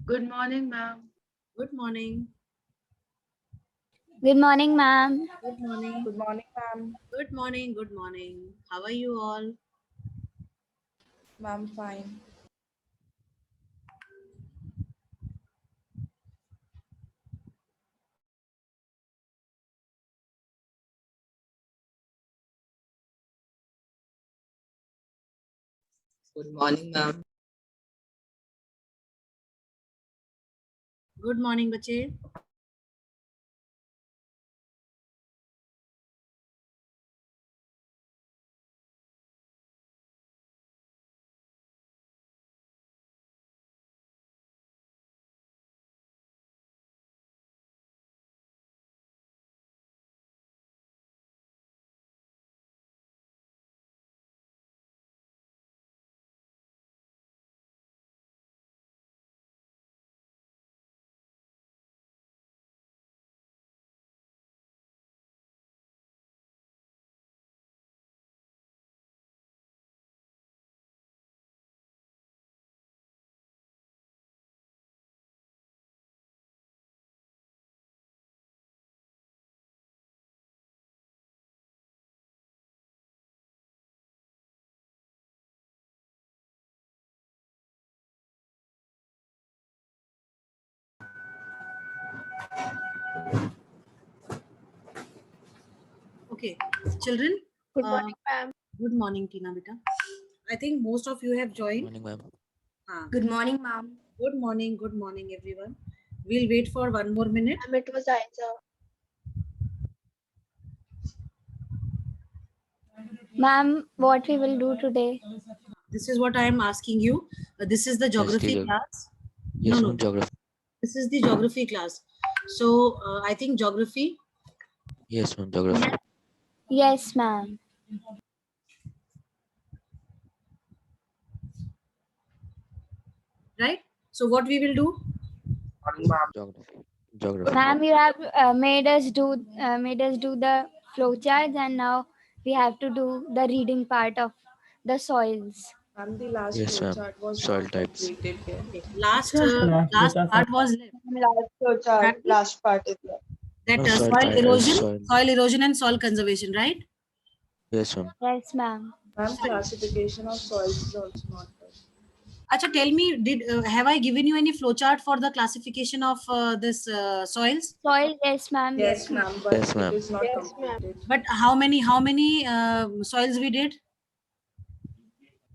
Good morning, ma'am. Good morning. Good morning, ma'am. Good morning. Good morning, ma'am. Good morning. Good morning. How are you all? Ma'am, fine. Good morning, ma'am. Good morning, बच्चे. Okay, children. Good Uh, morning, ma'am. good morning, Tina beta. I think most of you have joined. Morning, ma'am. Good morning, ma'am. Good morning. Good morning, everyone. We'll wait for 1 more minute. Ma'am, it was Aiza. Ma'am, what we will do today? This is what I am asking you. This is the geography teacher. class. Yes, No. ma'am. Geography. This is the geography class. So I think geography. Yes, ma'am. Geography. Yes, ma'am. Right? So what we will do? Geography. Geography. Ma'am, you have made us do the flowcharts, and now we have to do the reading part of the soils. Ma'am, the last Yes, ma'am. flowchart was Soil not types. completed yet. Okay. Last last last data part was left. Last flowchart, Right? last part is there. That No, soil soil type. erosion, Soil. soil erosion and soil conservation, right? Yes, ma'am. Yes, ma'am. Ma'am, classification of soils is also not there. Acha, tell me, did have I given you any flowchart for the classification of this soils? Soil, yes, ma'am. Yes, ma'am, but Yes, it ma'am. is not Yes, ma'am. completed. But how many soils we did?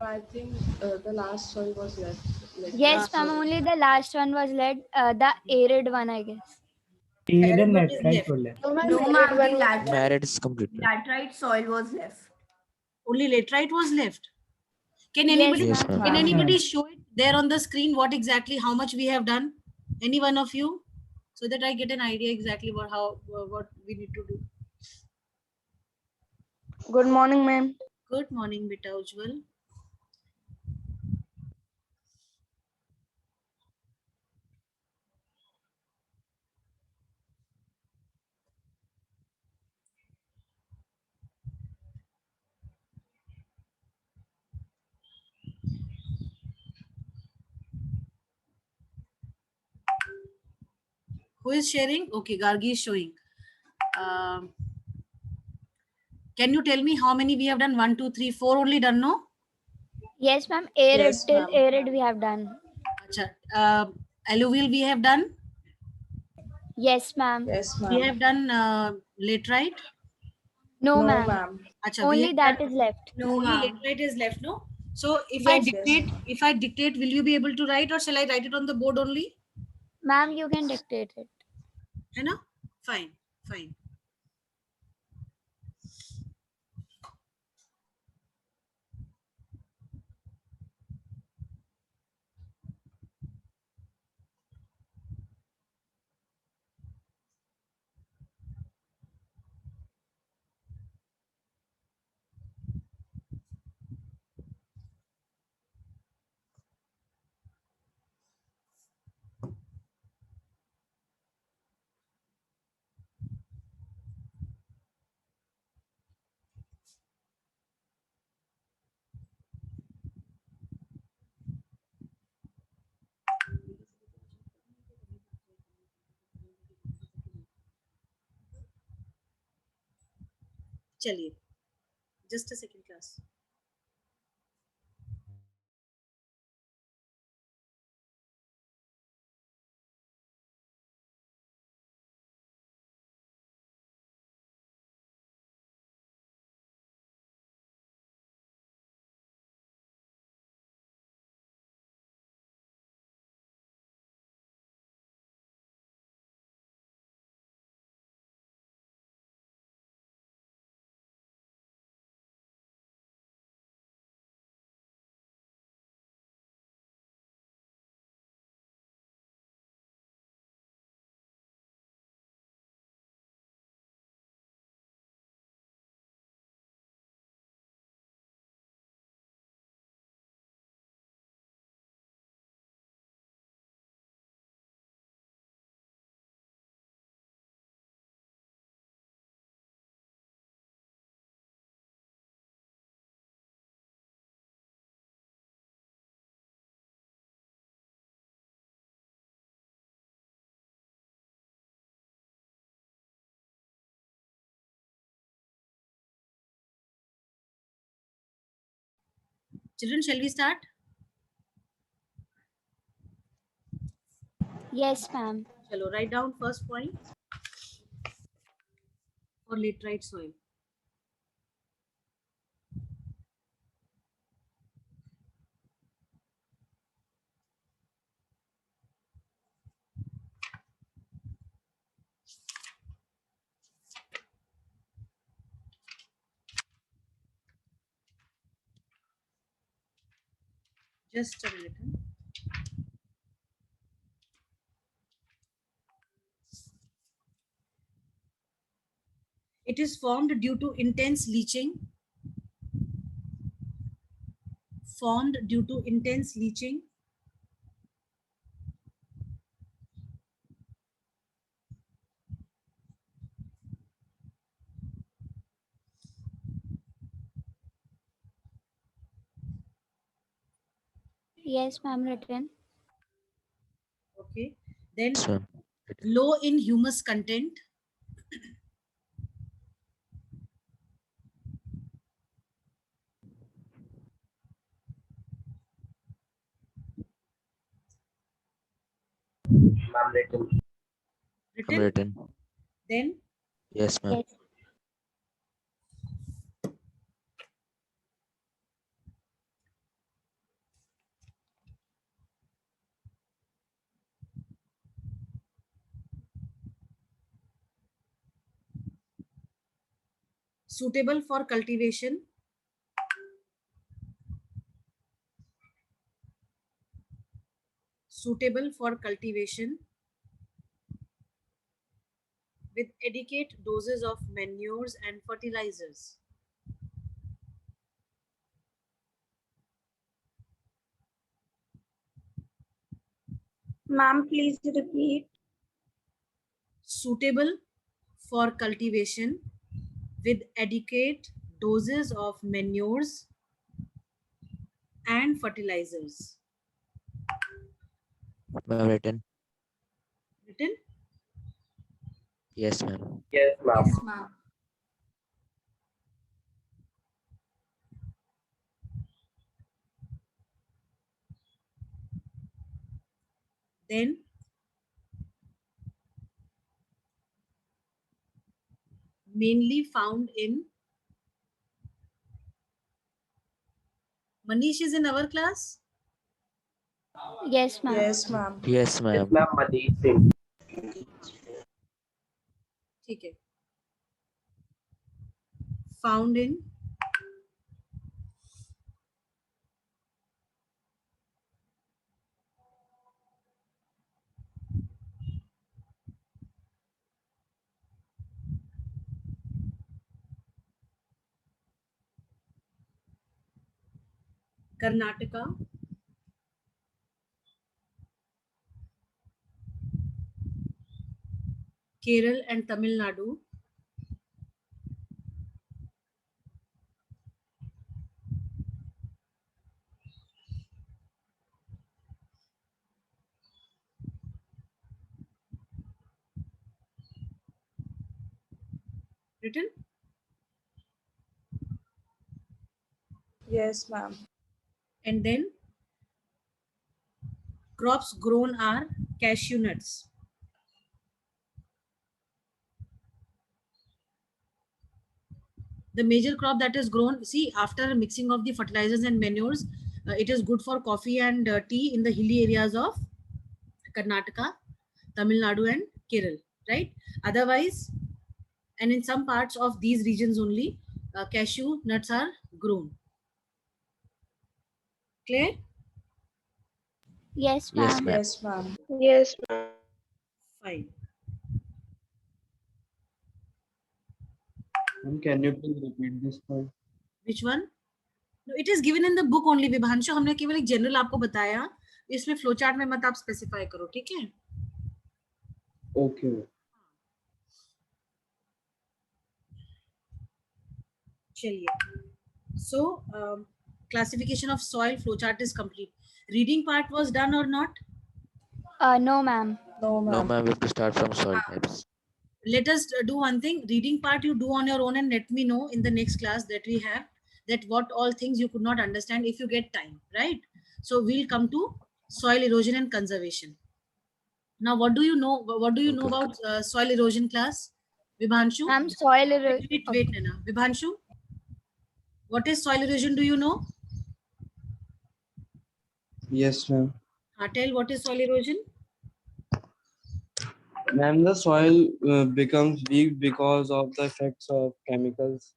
I think the last soil was left. Yes, ma'am. Only the last one was led, the arid one, I guess. Arid and What is laterite left? were left. No, ma'am. Married is completed. Laterite soil was left. Only laterite was left. Can Yes, anybody Yes, ma'am. ma'am. can Yes, anybody ma'am. show it there on the screen? What exactly? How much we have done? Any one of you, so that I get an idea exactly what we need to do. Good morning, ma'am. Good morning, Beta Ujjwal. Who is sharing? Okay, Gargi is showing. Um, can you tell me how many we have done? 1, 2, 3, 4 only done, no? Yes, ma'am. Arid Yes, till ma'am. arid we have done. Acha, alluvial we have done. Yes, ma'am. Yes, We ma'am. have done laterite. No, No, ma'am. ma'am. Acha, we Only have that done is left. only laterite is left, no? So Yes, Yes. if I dictate, will you be able to write, or shall I write it on the board only? ma'am, you can dictate it. You know? Fine, fine. चलिए, just a second class. Children, shall we start? Yes, ma'am. Chalo, write down first point for laterite soil. Just a minute. It is formed due to intense leaching. Formed due to intense leaching. Yes, ma'am. Written. Okay. Then Yes, ma'am. low in humus content. Written. Written. Then Yes, ma'am. Yes. suitable for cultivation. Suitable for cultivation with adequate doses of manures and fertilizers. Ma'am, please repeat. Suitable for cultivation with adequate doses of manures and fertilizers. Ma'am, written. Written? Yes, ma'am. Yes, ma'am. Then mainly found in Manish is in our class. Yes, ma'am. Yes, ma'am. Yes, ma'am. ठीक है. Found in Karnataka, Kerala and Tamil Nadu. Written? Yes, ma'am. And then crops grown are cashew nuts. The major crop that is grown, see, after mixing of the fertilizers and manures, it is good for coffee and tea in the hilly areas of Karnataka, Tamil Nadu, and Kerala, right? Otherwise, and in some parts of these regions only, cashew nuts are grown. Clear? Yes, Yes, ma'am. ma'am. Yes, ma'am. Yes, ma'am. Fine. Can you please repeat this point? Which one? No, it is given in the book only, Vibhanshu. हमने केवल एक general आपको बताया, इसमें flow chart में मत आप specify करो, ठीक है? Okay. चलिए. So, classification of soil flow chart is complete. Reading part was done or not? No, ma'am. No, No, ma'am. ma'am, we have to start from soil types. Let us do one thing. Reading part you do on your own and let me know in the next class that we have, that what all things you could not understand if you get time, right? So we'll come to soil erosion and conservation. Now, what do you know? What do you know Okay. about soil erosion, class? Vibhanshu? Ma'am, soil erosion. Wait, Nana. Vibhanshu? What is soil erosion? Do you know? Yes, ma'am. Tell what is soil erosion? Ma'am, the soil becomes weak because of the effects of chemicals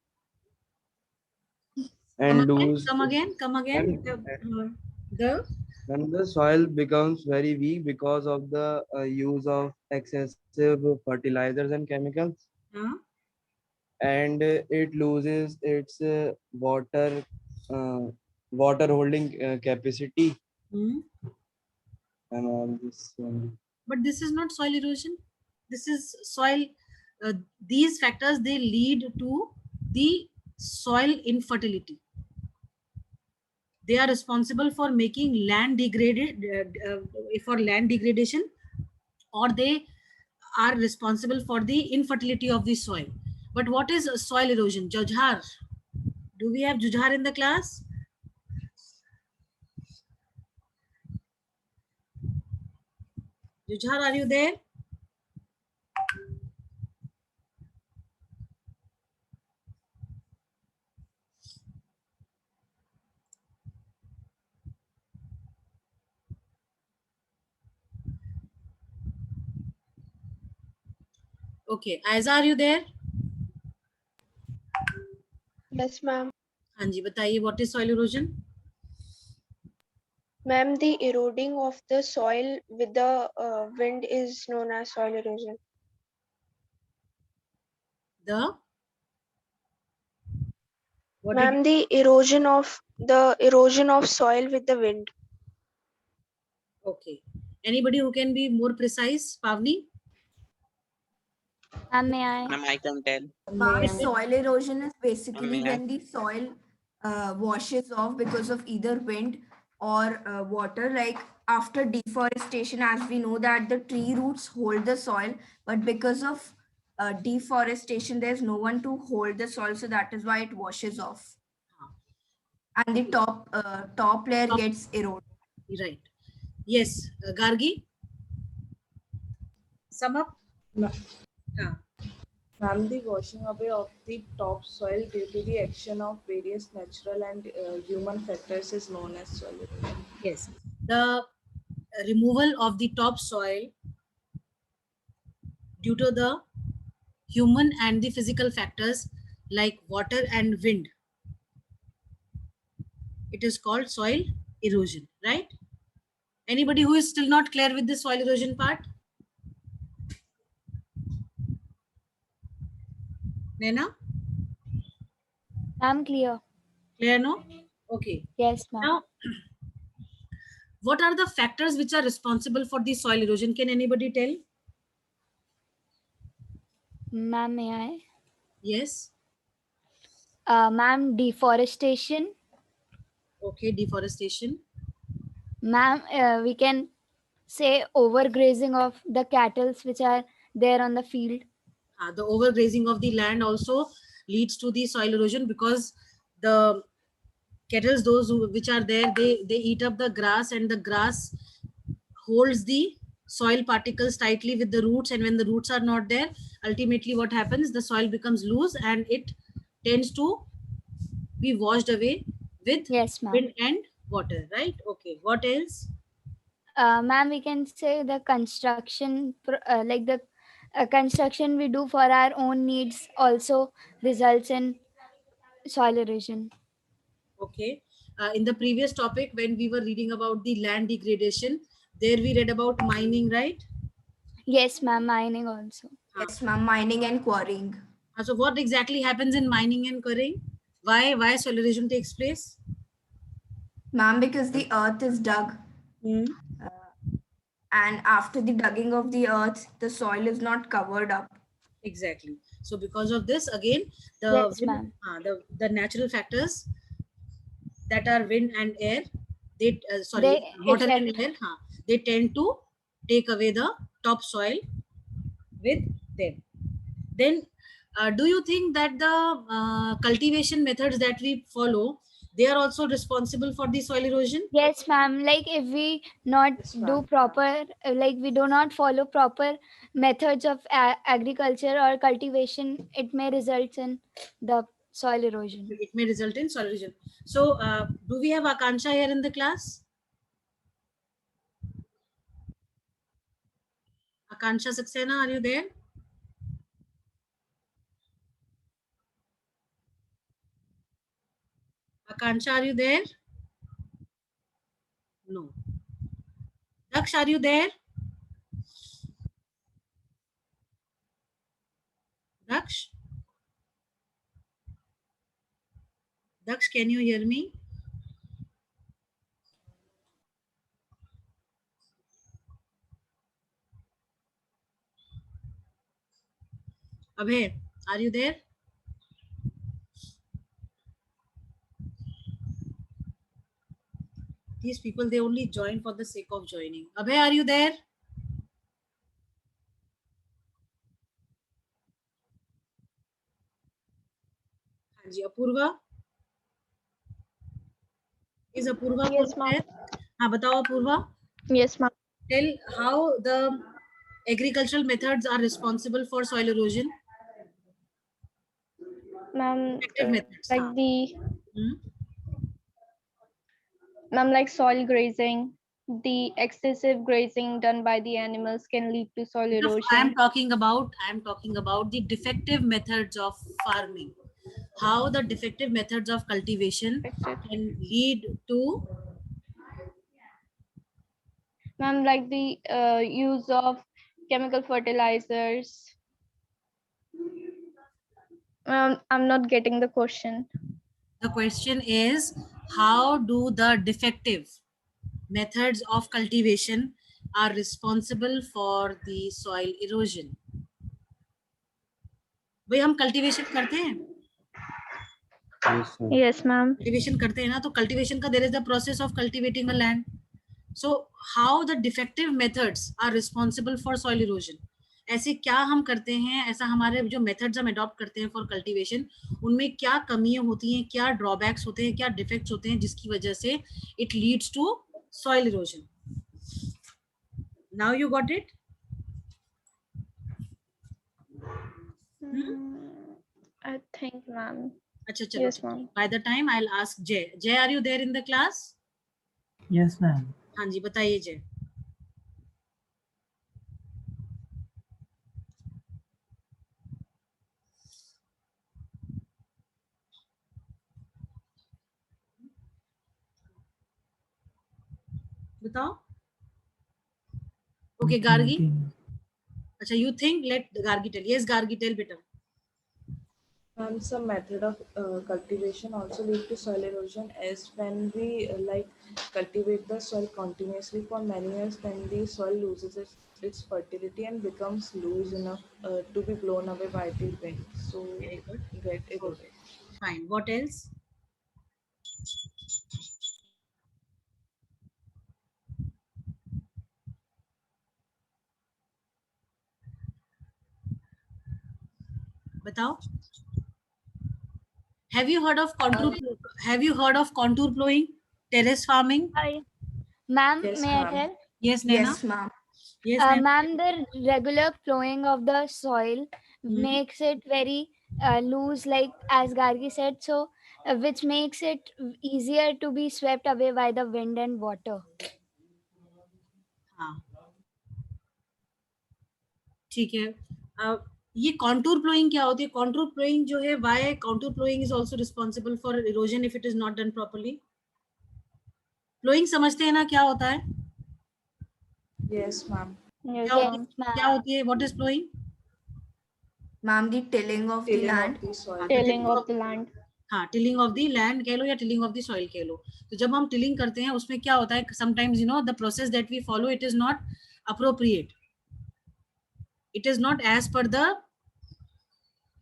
and lose. Come again. The When the soil becomes very weak because of the use of excessive fertilizers and chemicals, and it loses its water holding capacity and all this. But this is not soil erosion. This is soil. These factors, they lead to the soil infertility. They are responsible for making land degraded, for land degradation, or they are responsible for the infertility of the soil. But what is soil erosion? Jujhar. Do we have Jujhar in the class? Jujhar, are you there? Okay. Aiza, are you there? Yes, ma'am. हाँ जी, बताइए, what is soil erosion? Ma'am, the eroding of the soil with the wind is known as soil erosion. What did Ma'am, the erosion of soil with the wind. Okay. Anybody who can be more precise? Pavni? Ma'am, may I? Ma'am, I can tell. Ma'am, Soil erosion is basically May I? when the soil washes off because of either wind or water. Like after deforestation, as we know that the tree roots hold the soil, but because of deforestation, there's no one to hold the soil, so that is why it washes off, and the top layer gets eroded. Right. Yes. Gargi? Sum up? Ma- Ah. Ma'am, the washing away of the topsoil due to the action of various natural and human factors is known as soil erosion. Yes. The removal of the topsoil due to the human and the physical factors like water and wind. It is called soil erosion, right? Anybody who is still not clear with the soil erosion part? Nena? I'm clear. Clear, no? Okay. Yes, ma'am. Now, what are the factors which are responsible for the soil erosion? Can anybody tell? Ma'am, may I? Yes. Ma'am, deforestation. Okay, deforestation. Ma'am, we can say overgrazing of the cattle which are there on the field. The overgrazing of the land also leads to the soil erosion because the Kettles, which are there, they eat up the grass, and the grass holds the soil particles tightly with the roots, and when the roots are not there, ultimately what happens, the soil becomes loose and it tends to be washed away with Yes, ma'am. wind and water, right? Okay, what else? Ma'am, we can say the construction, like the construction we do for our own needs also results in soil erosion. Okay, in the previous topic when we were reading about the land degradation, there we read about mining, right? Yes, ma'am, mining also. Yes, ma'am. Mining and quarrying. So what exactly happens in mining and quarrying? Why soil erosion takes place? Ma'am, because the earth is dug, Hmm. and after the digging of the earth, the soil is not covered up. Exactly. So because of this, again, Yes, ma'am. the natural factors that are wind and air, they sorry, They water and affect. air, they tend to take away the topsoil with them. Then, do you think that the cultivation methods that we follow, they are also responsible for the soil erosion? Yes, ma'am. Like if we not Yes, do ma'am. proper, like we do not follow proper methods of agriculture or cultivation, it may result in the soil erosion. It may result in soil erosion. So, do we have Akansha here in the class? Akansha Saxena, are you there? Akansha, are you there? No. Daksh, are you there? Daksh? Daksh, can you hear me? Abhay, are you there? These people, they only join for the sake of joining. Abhay, are you there? Hanji, Apurva? Is Apurva Yes, there? ma'am. हाँ बताओ Apurva. Yes, ma'am. Tell how the agricultural methods are responsible for soil erosion. Ma'am, Effective methods. like हाँ. the Hmm? ma'am, like soil grazing, the excessive grazing done by the animals can lead to soil I am erosion. talking about the defective methods of farming. How the defective methods of cultivation Affected. can lead to. Ma'am, like the use of chemical fertilizers. I'm not getting the question. The question is, how do the defective methods of cultivation are responsible for the soil erosion? भाई हम cultivation करते हैं? Yes, sir. Yes, ma'am. Cultivation करते हैं ना, तो cultivation का there is the process of cultivating a land. So how the defective methods are responsible for soil erosion? ऐसे क्या हम करते हैं, ऐसा हमारे जो मेथड्स हम अडॉप्ट करते हैं फॉर कल्टीवेशन, उनमें क्या कमियां होती हैं, क्या ड्रॉबैक्स होते हैं, क्या डिफेक्ट्स होते हैं, जिसकी वजह से it leads to soil erosion. Now you got it? I think, ma'am. अच्छा चलो Yes, ठीक है. ma'am. By the time I will ask Jay. Jay, are you there in the class? Yes, ma'am. हाँ जी, बताइए जय. बताओ. ओके, गार्गी. अच्छा, you think, let Gargi tell. Yes, Gargi, tell better. And some method of cultivation also lead to soil erosion, as when we like cultivate the soil continuously for many years, then the soil loses its fertility and becomes loose enough to be blown away by the wind. So Very good. get eroded. Fine. What else? बताओ. Have you heard of contour plowing, terrace farming? Ma'am, Yes, may I ma'am. tell? Yes, Naina. Yes, ma'am. Yes, Naina. Ma'am, the regular plowing of the soil makes it very loose, like as Gargi said, so which makes it easier to be swept away by the wind and water. हाँ, ठीक है. ये contour plowing क्या होती है? Contour plowing जो है, why contour plowing is also responsible for erosion if it is not done properly? Plowing समझते हैं ना क्या होता है? Yes, ma'am. Yes, क्या ma'am. क्या होती है? What is plowing? Ma'am, the tilling of the Tilling land. of the soil. Tilling of the land. हाँ, टिलिंग ऑफ द लैंड कह लो या टिलिंग ऑफ द सॉइल कह लो. तो जब हम टिलिंग करते हैं उसमें क्या होता है, sometimes you know the process that we follow it is not appropriate, it is not as per the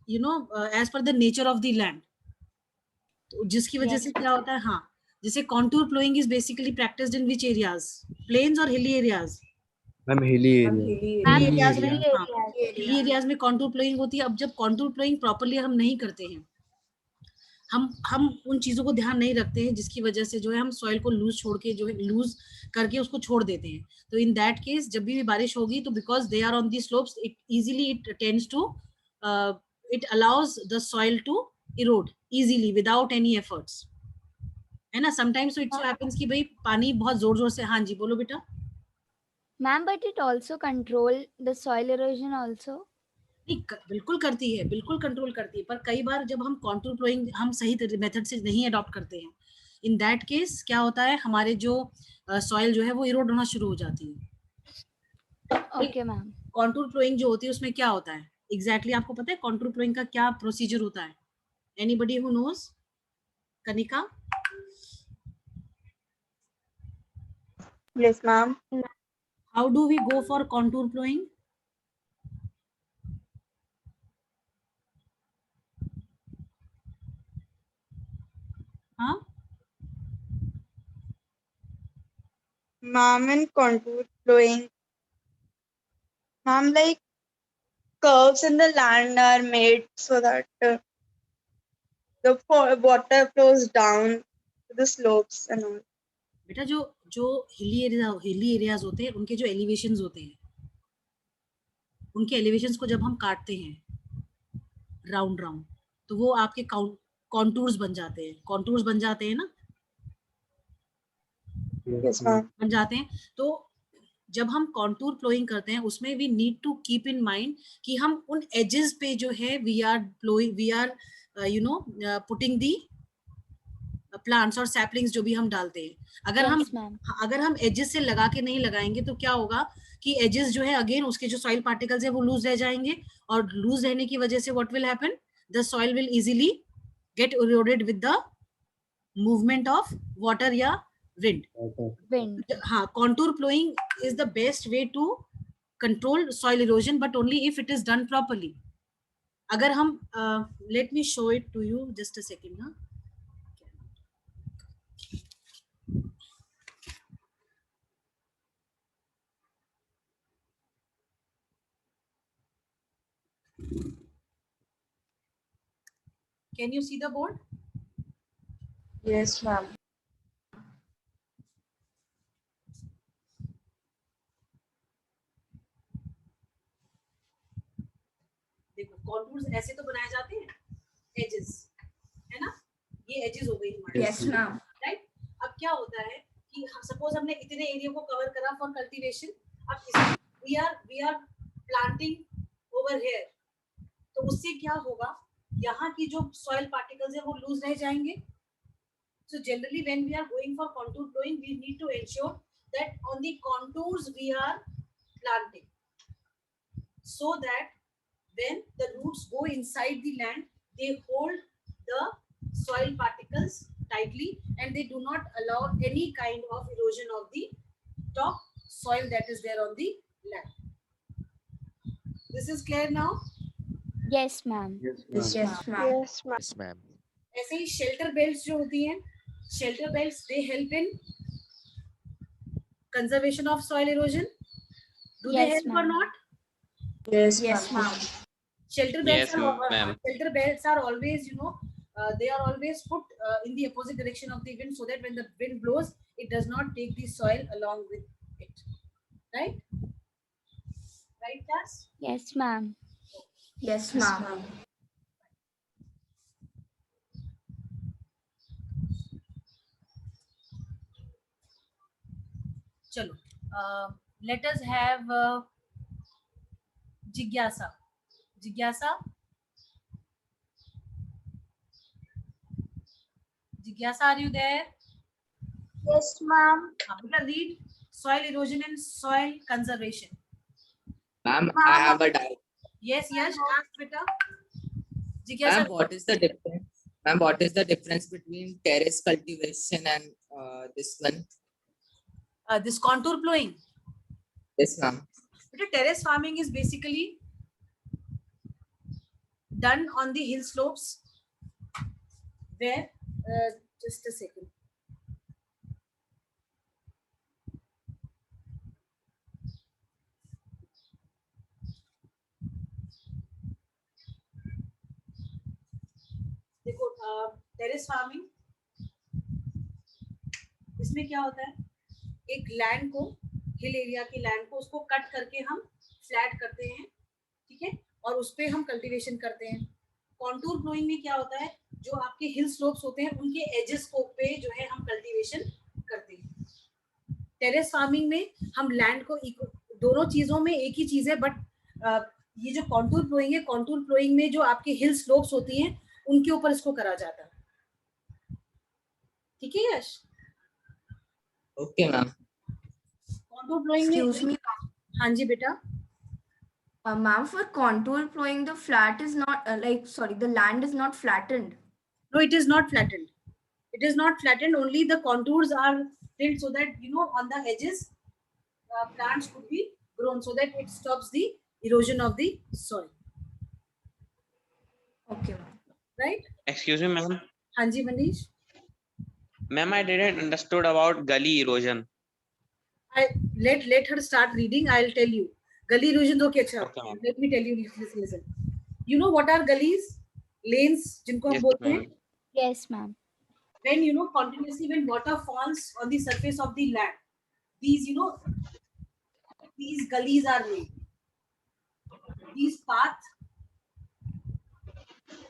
you know as per the nature of the land. तो जिसकी वजह से क्या होता है, हाँ, जैसे contour ploughing is basically practised in which areas? Plains और hilly areas? Ma'am hilly Ma'am, area. hilly hilly area. Areas में, हाँ, हिली एरियाज में कॉन्टूर प्लोइंग होती है. अब जब कॉन्टूर प्लोइंग प्रॉपर्ली हम नहीं करते हैं, हम उन चीजों को ध्यान नहीं रखते हैं, जिसकी वजह से जो है हम सॉइल को लूज छोड़ के जो है लूज करके उसको छोड़ देते हैं. तो इन दैट केस जब भी बारिश होगी तो because they are on the slopes, it easily it tends to it allows the soil to erode easily without any efforts, है ना. समटाइम्स इट सो हैपेंस कि भाई पानी बहुत जोर जोर से, हाँ जी बोलो बेटा. Ma'am, but it also control the soil erosion also. नहीं, बिल्कुल करती है, बिल्कुल कंट्रोल करती है, पर कई बार जब हम कॉन्टूर प्लोइंग हम सही मेथड से नहीं अडॉप्ट करते हैं, इन दैट केस क्या होता है, हमारे जो सॉइल जो है वो इरोड होना शुरू हो जाती है. Okay, ma'am. कॉन्टूर प्लोइंग जो होती है उसमें क्या होता है एग्जैक्टली आपको पता है? कॉन्टूर प्लोइंग का क्या प्रोसीजर होता है? Anybody who knows? Kanika? Yes, ma'am. How do we go for contour ploughing? हाँ, Ma'am, in contour flowing, ma'am, like curves in the land are made so that the water flows down to the slopes and all. बेटा जो hilly areas होते हैं उनके जो elevations होते हैं, उनके एलिवेशंस को जब हम काटते हैं राउंड राउंड तो वो आपके कॉन्टूर्स बन जाते हैं. कॉन्टूर्स बन जाते हैं ना, Yes, ma'am. बन जाते हैं. तो जब हम कॉन्टूर प्लोइंग करते हैं उसमें we need to keep in mind कि हम उन एजेस पे जो है we are you know putting the plants और सैपलिंग्स जो भी हम डालते हैं. Yes, ma'am. अगर हम एजेस से लगा के नहीं लगाएंगे तो क्या होगा कि एजेस जो है अगेन उसके जो सॉइल पार्टिकल्स है वो लूज रह जाएंगे, और लूज रहने की वजह से what will happen, the soil will easily get eroded with the movement of water या विंड. Wind. हाँ, contour plowing is the best way to control soil erosion, but only if it is done properly. अगर हम let me show it to you, just a second. हाँ, can you see the board? Yes, ma'am. देखो contours ऐसे तो बनाए जाते हैं, edges, है ना, ये edges हो गई हमारी. Yes, ma'am. राइट. अब क्या होता है कि सपोज हमने इतने एरिया को कवर करा फॉर कल्टीवेशन, अब we are planting over here, तो उससे क्या होगा, यहाँ की जो सॉइल पार्टिकल्स है वो लूज रह जाएंगे. So generally when we are going for contour plowing, we need to ensure that on the contours we are planting, so that when the roots go inside the land, they hold the soil particles tightly and they do not allow any kind of erosion of the top soil that is there on the land. This is clear now? Yes, ma'am. Yes, Yes, ma'am. ma'am. Yes, ma'am. Yes, ma'am. ऐसे ही shelter belts जो होती हैं, shelter belts they help in conservation of soil erosion. Do they Yes, help और ma'am. Not? Yes, Yes, ma'am. ma'am. Shelter belts Yes, ma'am. shelter belts are always, you know, they are always put in the opposite direction of the wind, so that when the wind blows, it does not take the soil along with it. Right? Right, class? Yes, ma'am. Yes, ma'am. Chalo. Let us have Jigyasa. Jigyasa? Jigyasa, are you there? Yes, ma'am. Beta, read soil erosion and soil conservation. Ma'am, I have a doubt. Yes, yes, ask beta. Ma'am, Jigyasa, what is the difference? Ma'am, what is the difference between terrace cultivation and this one? this contour plowing. Yes, ma'am. Beta, terrace farming is basically done on the hill slopes where, just a second. देखो terrace farming इसमें क्या होता है, एक land को, hill area की land को, उसको कट करके हम फ्लैट करते हैं, ठीक है, और उस पे हम कल्टीवेशन करते हैं. कॉन्टूर प्लोइंग में क्या होता है, जो आपके हिल स्लोप्स होते हैं उनके एजेस को पे जो है हम कल्टीवेशन करते हैं. टेरेस फार्मिंग में हम लैंड को, दोनों चीजों में एक ही चीज है, बट ये जो कॉन्टूर प्लोइंग है, कॉन्टूर प्लोइंग में जो आपके हिल स्लोप्स होती हैं उनके ऊपर इसको करा जाता है. ठीक है यश? Okay, ma'am. कॉन्टूर प्लोइंग में, Excuse me, हाँ जी बेटा. ma'am, for contour plowing, the flat is not the land is not flattened. No, it is not flattened. It is not flattened. Only the contours are filled so that, you know, on the edges, plants could be grown so that it stops the erosion of the soil. Okay, ma'am. Right? Excuse me, ma'am. हाँ जी Manish. Ma'am, I didn't understood about gully erosion. Let her start reading. I'll tell you. Gully erosion तो क्या अच्छा? Okay, ma'am. Let me tell you. Listen. You know what are gullies? Lanes, जिनको हम Yes, बोलते हैं. ma'am. Yes, ma'am. When, you know, continuously when water falls on the surface of the land, these, you know, these gullies are made. These paths,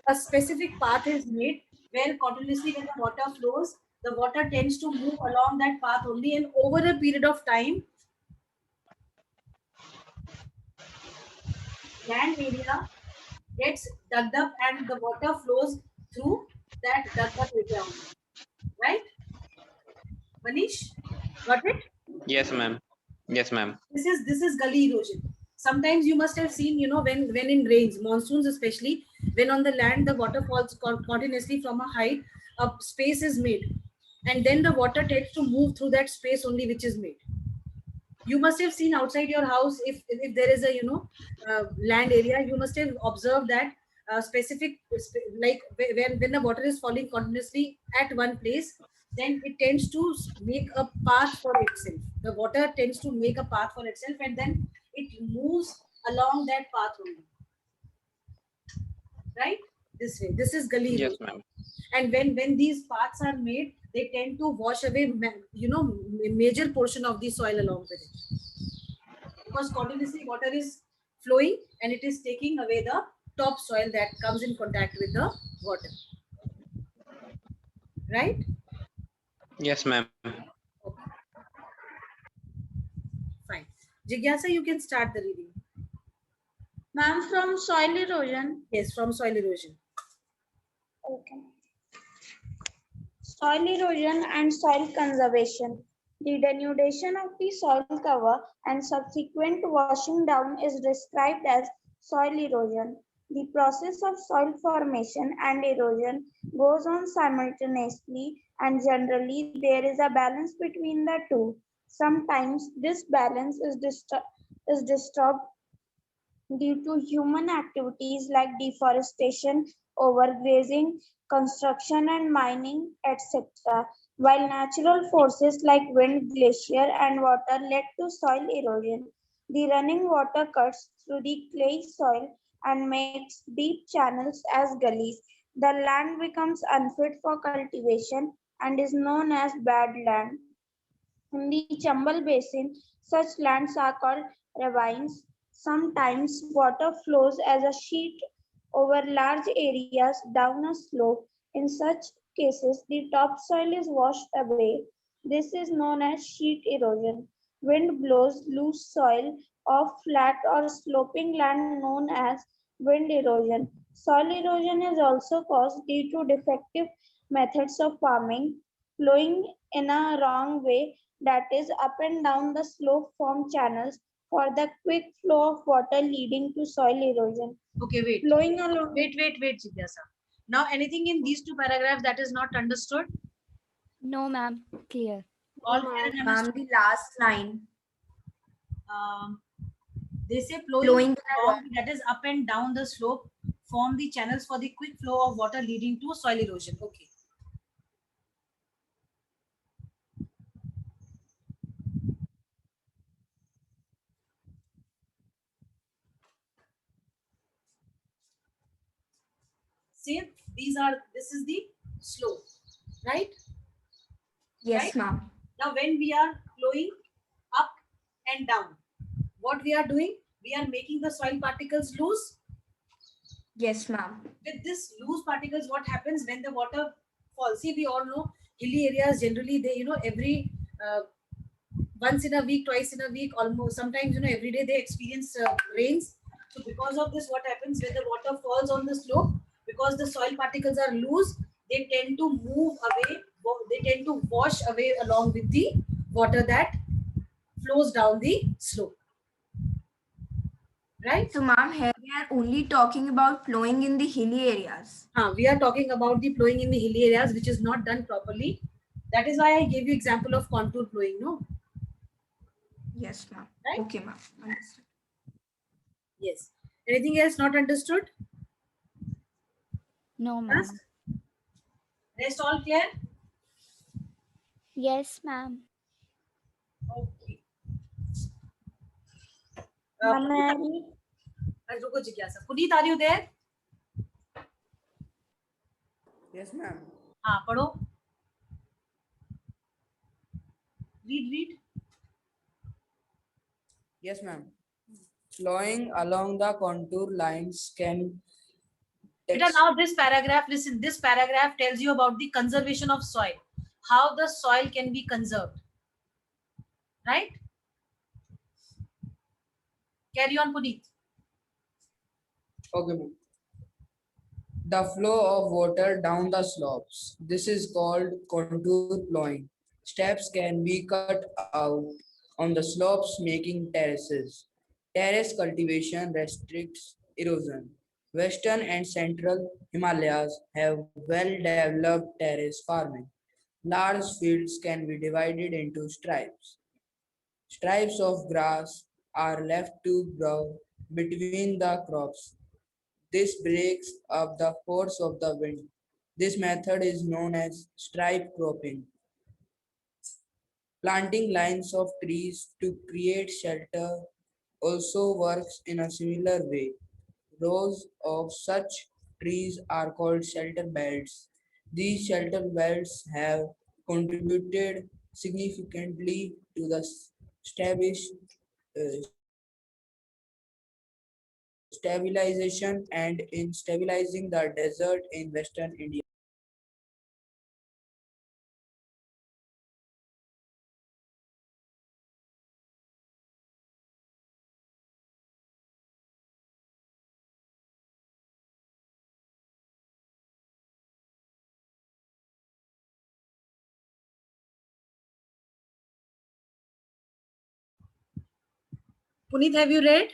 a specific path is made where continuously when the water flows, the water tends to move along that path only, and over a period of time, land area gets dug up and the water flows through that dug up area only. Right? Manish, got it? Yes, ma'am. Yes, ma'am. This is gully erosion. Sometimes you must have seen, you know, when in rains, monsoons especially, when on the land the water falls continuously from a height, a space is made, and then the water tends to move through that space only which is made. You must have seen outside your house, if there is a, you know, land area, you must have observed that specific, like when the water is falling continuously at one place, then it tends to make a path for itself. The water tends to make a path for itself, and then it moves along that path only. Right? This way. This is gully Yes, erosion. ma'am. And when these paths are made, they tend to wash away, you know, major portion of the soil along with it, because continuously water is flowing and it is taking away the top soil that comes in contact with the water. Right? Yes, ma'am. Okay. Fine. Jigyasa, you can start the reading. Ma'am, from soil erosion. Yes, from soil erosion. Okay. Soil erosion and soil conservation. The denudation of the soil cover and subsequent washing down is described as soil erosion. The process of soil formation and erosion goes on simultaneously, and generally there is a balance between the two. Sometimes this balance is disturbed due to human activities like deforestation, overgrazing, construction and mining, etc., while natural forces like wind, glacier, and water led to soil erosion. The running water cuts through the clay soil and makes deep channels as gullies. The land becomes unfit for cultivation and is known as bad land. In the Chambal Basin, such lands are called ravines. Sometimes water flows as a sheet over large areas down a slope. In such cases, the topsoil is washed away. This is known as sheet erosion. Wind blows loose soil off flat or sloping land known as wind erosion. Soil erosion is also caused due to defective methods of farming, flowing in a wrong way, that is up and down the slope form channels for the quick flow of water leading to soil erosion. Okay, wait. Flowing along. Wait, Jigyasa. Now, anything in these two paragraphs that is not understood? No, ma'am. Clear. All clear and Ma'am, understood? the last line. They say flowing Flowing along, that is up and down the slope, form the channels for the quick flow of water leading to soil erosion. Okay. See, this is the slope, right? Yes, right? ma'am. Now, when we are flowing up and down, what we are doing? We are making the soil particles loose. Yes, ma'am. With this loose particles, what happens when the water falls? See, we all know hilly areas generally they every once in a week, twice in a week, almost sometimes every day they experience rains. So because of this, what happens when the water falls on the slope? Because the soil particles are loose, they tend to move away. They tend to wash away along with the water that flows down the slope. Right? So, ma'am, here we are only talking about flowing in the hilly areas. We are talking about the flowing in the hilly areas, which is not done properly. That is why I gave you example of contour flowing, no? Yes, ma'am. Right? Okay, ma'am. Understood. Yes. Anything else not understood? No, ma'am. Rest all clear? Yes, ma'am. Okay. Puneet, are you there? Yes, ma'am. पढ़ो. Read. Yes, ma'am. Flowing along the contour lines can. Now this paragraph, listen, this paragraph tells you about the conservation of soil. How the soil can be conserved. Right? Carry on, Puneet. Okay, ma'am. The flow of water down the slopes. This is called contour plowing. Steps can be cut out on the slopes, making terraces. Terrace cultivation restricts erosion. Western and central Himalayas have well-developed terrace farming. Large fields can be divided into stripes. Stripes of grass are left to grow between the crops. This breaks up the force of the wind. This method is known as stripe cropping. Planting lines of trees to create shelter also works in a similar way. Rows of such trees are called shelter belts. These shelter belts have contributed significantly to the uh, stabilization and in stabilizing the desert in Western India. Puneet, have you read?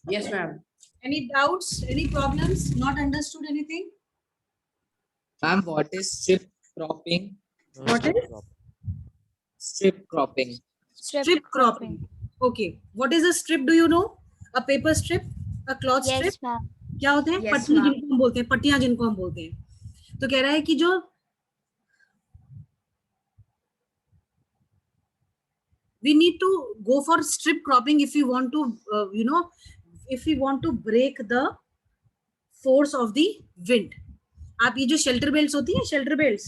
Yes, ma'am. Any doubts? Any problems? Not understood anything? Ma'am, what is strip cropping? What is? Strip cropping. Strip cropping. Okay. What is a strip? Do you know? A paper strip? A cloth strip? Yes, ma'am. क्या होते हैं? Yes, पट्टी ma'am. जिनको हम बोलते हैं, पट्टियां जिनको हम बोलते हैं. तो कह रहा है कि जो we need to go for strip cropping if we want to if we want to break the force of the wind. आप ये जो shelter belts होती है, shelter belts,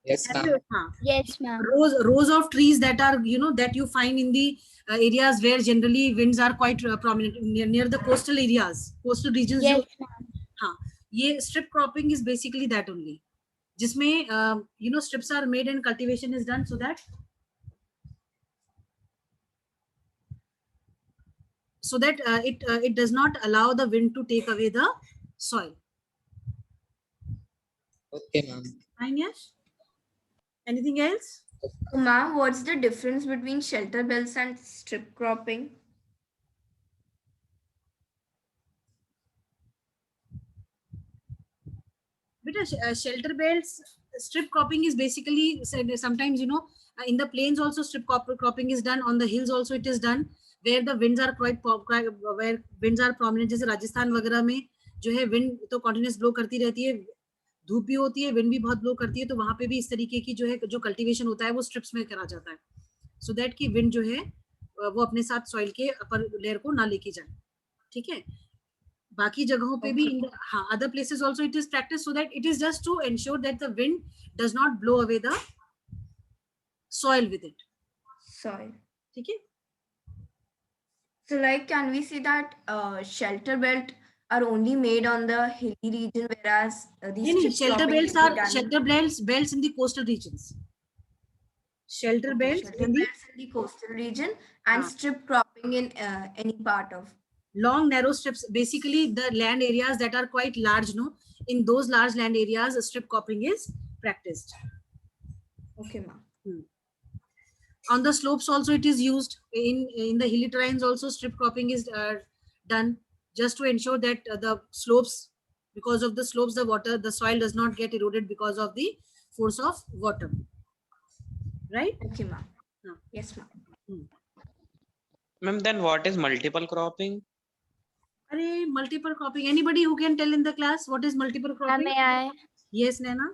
Yes, have ma'am. you, हाँ, Yes, ma'am. rows of trees that are, you know, that you find in the areas where generally winds are quite prominent, near the coastal areas, coastal regions. Yes, जो, ma'am. हाँ, ये strip cropping is basically that only, जिसमें you know, strips are made and cultivation is done so that it does not allow the wind to take away the soil. Okay, ma'am. Fine, yes. Anything else? So, ma'am, what's the difference between shelter belts and strip cropping? Because shelter belts, strip cropping is basically, sometimes, you know, in the plains also strip cropping is done, on the hills also it is done, where the winds are where winds are prominent. जैसे राजस्थान वगैरह में जो है wind तो continuous blow करती रहती है, धूप भी होती है, wind भी बहुत blow करती है, तो वहां पे भी इस तरीके की जो है जो cultivation होता है वो strips में करा जाता है, so that कि wind जो है वो अपने साथ soil के upper layer को ना लेके जाए. ठीक है, बाकी जगहों पे भी, हाँ, other places also it is practiced, so that it is just to ensure that the wind does not blow away the soil with it. Soil. ठीक है. So, like, can we see that shelter belt are only made on the hilly region, whereas these नहीं, strip shelter cropping belts can are be done belts in the coastal regions. Shelter belts in the coastal region, and strip cropping in any part of long narrow strips, basically the land areas that are quite large, no, in those large land areas strip cropping is practiced. Okay, ma'am. On the slopes also it is used, in the hilly terrains also strip cropping is done, just to ensure that the slopes, because of the slopes, the soil does not get eroded because of the force of water, right? Okay, ma'am. Yes, ma'am. Ma'am, then what is multiple cropping? Multiple cropping, anybody who can tell in the class what is multiple cropping? May I? Yes, Naina.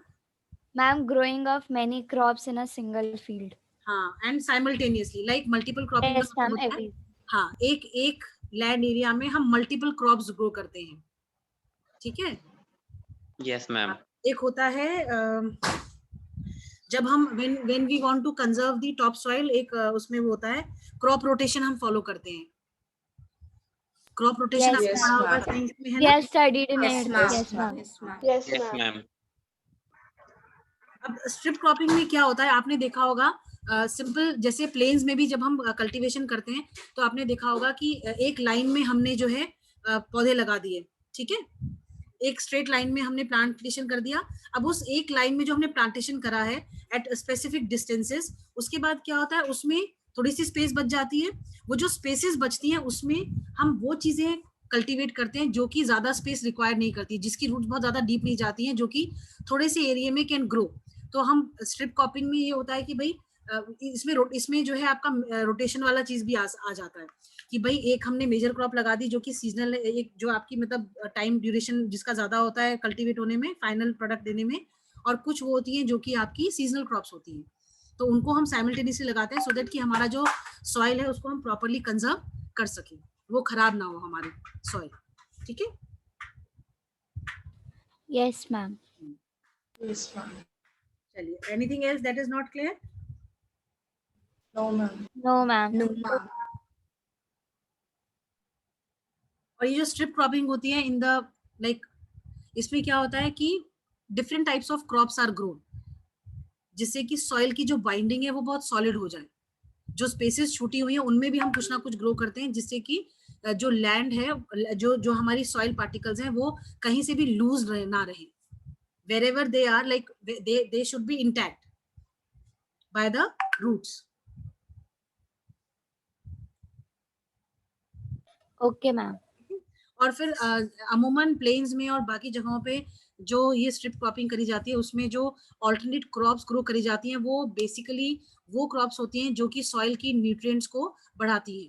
Ma'am, growing of many crops in a single field. हाँ, and simultaneously, like multiple cropping. Yes, ma'am. हाँ, एक land area में हम multiple crops grow करते हैं. ठीक है? Yes, ma'am. एक होता है जब हम when we want to conserve the topsoil, एक उसमें वो होता है crop rotation हम follow करते हैं. Crop rotation आपने पढ़ा होगा साइंस में, है ना? Yes, studied in Yes, it. ma'am. Yes, ma'am. Yes, Yes, ma'am. ma'am. अब स्ट्रिप क्रॉपिंग में क्या होता है, आपने देखा होगा सिंपल, जैसे प्लेन्स में भी जब हम कल्टीवेशन करते हैं तो आपने देखा होगा कि एक लाइन में हमने जो है पौधे लगा दिए. ठीक है, एक स्ट्रेट लाइन में हमने प्लांटेशन कर दिया. अब उस एक लाइन में जो हमने प्लांटेशन करा है एट स्पेसिफिक डिस्टेंसेस, उसके बाद क्या होता है, उसमें थोड़ी सी स्पेस बच जाती है. वो जो स्पेसेस बचती हैं उसमें हम वो चीजें कल्टीवेट करते हैं जो कि ज्यादा स्पेस रिक्वायर नहीं करती, जिसकी रूट्स बहुत ज्यादा डीप नहीं जाती हैं, जो कि थोड़े से एरिया में कैन ग्रो. तो हम स्ट्रिप क्रॉपिंग में ये होता है कि भाई इसमें जो है आपका रोटेशन वाला चीज भी आ जाता है कि भाई एक हमने मेजर क्रॉप लगा दी जो कि सीजनल, एक जो आपकी मतलब टाइम ड्यूरेशन जिसका ज्यादा होता है कल्टीवेट होने में, फाइनल प्रोडक्ट देने में, और कुछ वो होती हैं जो कि आपकी सीजनल क्रॉप्स होती हैं. तो उनको हम साइमल्टेनियसली लगाते हैं सो दैट कि हमारा जो सॉइल है उसको हम प्रॉपरली कंजर्व कर सकें, वो खराब ना हो हमारे सॉइल. ठीक है? Yes, ma'am. Yes, ma'am. चलिए, anything else that is not clear? No, ma'am. No, ma'am. No, ma'am. और ये जो स्ट्रिप क्रॉपिंग होती है इन द लाइक, इसमें क्या होता है कि different types of crops are grown, जिससे कि सॉइल की जो बाइंडिंग है वो बहुत सॉलिड हो जाए. जो स्पेसेस छूटी हुई है उनमें भी हम कुछ ना कुछ ग्रो करते हैं, जिससे कि जो लैंड है, जो हमारी सॉइल पार्टिकल्स हैं वो कहीं से भी लूज ना रहे. wherever they are, like they should be intact by the roots. Okay, ma'am. और फिर अमूमन प्लेन्स में और बाकी जगहों पे जो ये स्ट्रिप क्रॉपिंग करी जाती है उसमें जो ऑल्टरनेट क्रॉप्स ग्रो करी जाती हैं वो बेसिकली वो क्रॉप्स होती हैं जो कि सॉइल की न्यूट्रिएंट्स को बढ़ाती हैं.